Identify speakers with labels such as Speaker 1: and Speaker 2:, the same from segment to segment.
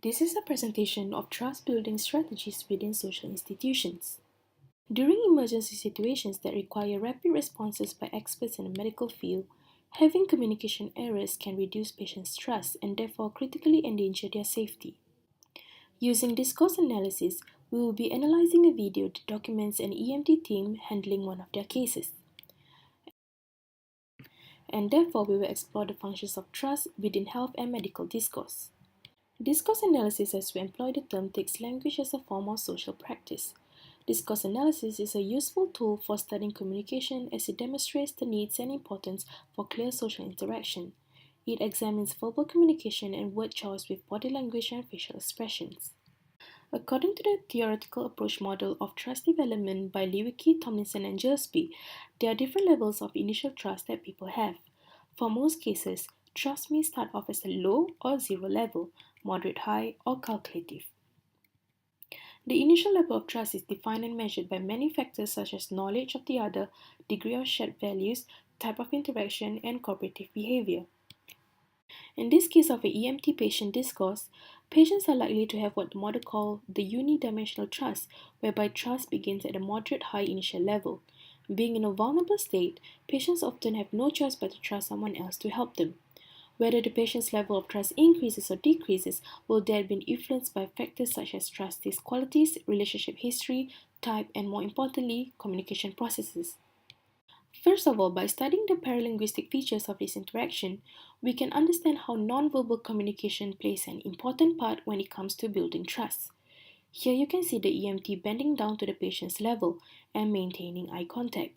Speaker 1: This is a presentation of trust-building strategies within social institutions. During emergency situations that require rapid responses by experts in the medical field, having communication errors can reduce patients' trust and therefore critically endanger their safety. Using discourse analysis, we will be analyzing a video that documents an EMT team handling one of their cases. And therefore, we will explore the functions of trust within health and medical discourse. Discourse analysis, as we employ the term, takes language as a form of social practice. Discourse analysis is a useful tool for studying communication as it demonstrates the needs and importance for clear social interaction. It examines verbal communication and word choice with body language and facial expressions. According to the theoretical approach model of trust development by Lewicki, Tomlinson, and Gillespie, there are different levels of initial trust that people have. For most cases, trust may start off as a low or zero level, moderate high, or calculative. The initial level of trust is defined and measured by many factors such as knowledge of the other, degree of shared values, type of interaction, and cooperative behavior. In this case of an EMT patient discourse, patients are likely to have what the model calls the unidimensional trust, whereby trust begins at a moderate high initial level. Being in a vulnerable state, patients often have no choice but to trust someone else to help them. Whether the patient's level of trust increases or decreases will then be influenced by factors such as trustee qualities, relationship history, type, and more importantly, communication processes. First of all, by studying the paralinguistic features of this interaction, we can understand how nonverbal communication plays an important part when it comes to building trust. Here you can see the EMT bending down to the patient's level and maintaining eye contact.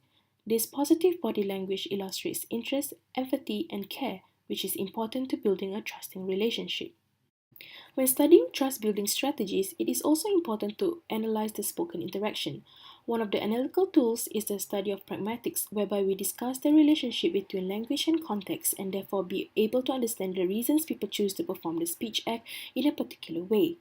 Speaker 1: This positive body language illustrates interest, empathy, and care, which is important to building a trusting relationship. When studying trust building strategies, it is also important to analyze the spoken interaction. One of the analytical tools is the study of pragmatics, whereby we discuss the relationship between language and context and therefore be able to understand the reasons people choose to perform the speech act in a particular way.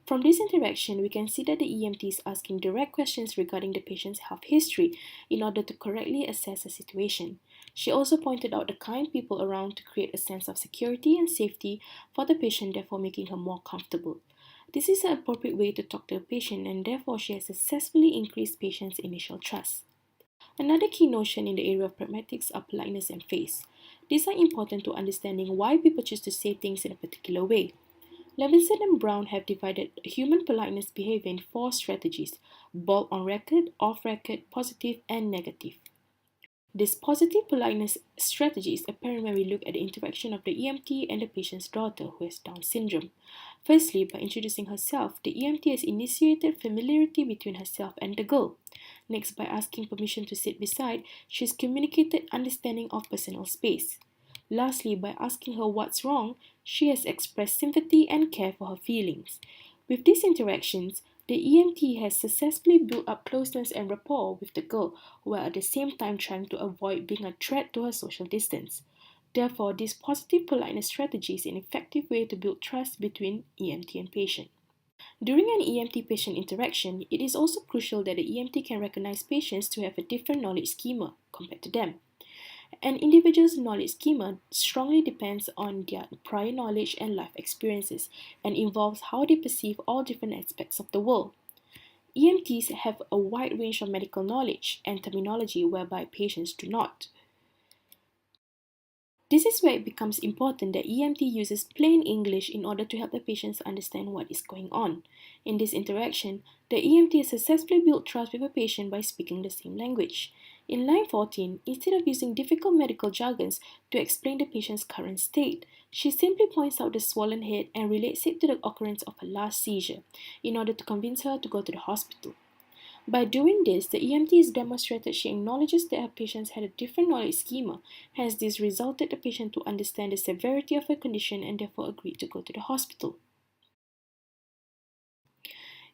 Speaker 1: From this interaction, we can see that the EMT is asking direct questions regarding the patient's health history in order to correctly assess the situation. She also pointed out the kind people around to create a sense of security and safety for the patient, therefore making her more comfortable. This is an appropriate way to talk to a patient, and therefore she has successfully increased patients' initial trust. Another key notion in the area of pragmatics are politeness and face. These are important to understanding why people choose to say things in a particular way. Levinson and Brown have divided human politeness behavior in four strategies: bold on record, off record, positive, and negative. This positive politeness strategy is apparent when we look at the interaction of the EMT and the patient's daughter who has Down syndrome. Firstly, by introducing herself, the EMT has initiated familiarity between herself and the girl. Next, by asking permission to sit beside, she has communicated understanding of personal space. Lastly, by asking her what's wrong, she has expressed sympathy and care for her feelings. With these interactions, the EMT has successfully built up closeness and rapport with the girl, while at the same time trying to avoid being a threat to her social distance. Therefore, this positive politeness strategy is an effective way to build trust between EMT and patient. During an EMT patient interaction, it is also crucial that the EMT can recognize patients to have a different knowledge schema compared to them. An individual's knowledge schema strongly depends on their prior knowledge and life experiences and involves how they perceive all different aspects of the world. EMTs have a wide range of medical knowledge and terminology whereby patients do not. This is where it becomes important that EMT uses plain English in order to help the patients understand what is going on. In this interaction, the EMT has successfully built trust with a patient by speaking the same language. In line 14, instead of using difficult medical jargons to explain the patient's current state, she simply points out the swollen head and relates it to the occurrence of her last seizure in order to convince her to go to the hospital. By doing this, the EMT has demonstrated she acknowledges that her patients had a different knowledge schema, hence this resulted the patient to understand the severity of her condition and therefore agreed to go to the hospital.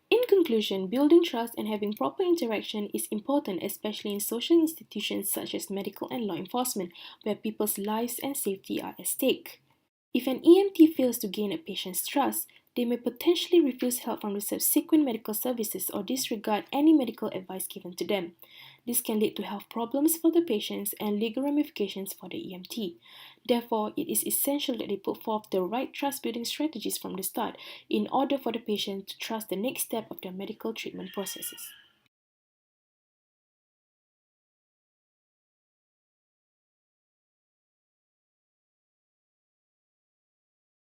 Speaker 1: In conclusion, building trust and having proper interaction is important, especially in social institutions such as medical and law enforcement, where people's lives and safety are at stake. If an EMT fails to gain a patient's trust, they may potentially refuse help from the subsequent medical services or disregard any medical advice given to them. This can lead to health problems for the patients and legal ramifications for the EMT. Therefore, it is essential that they put forth the right trust building strategies from the start in order for the patient to trust the next step of their medical treatment processes.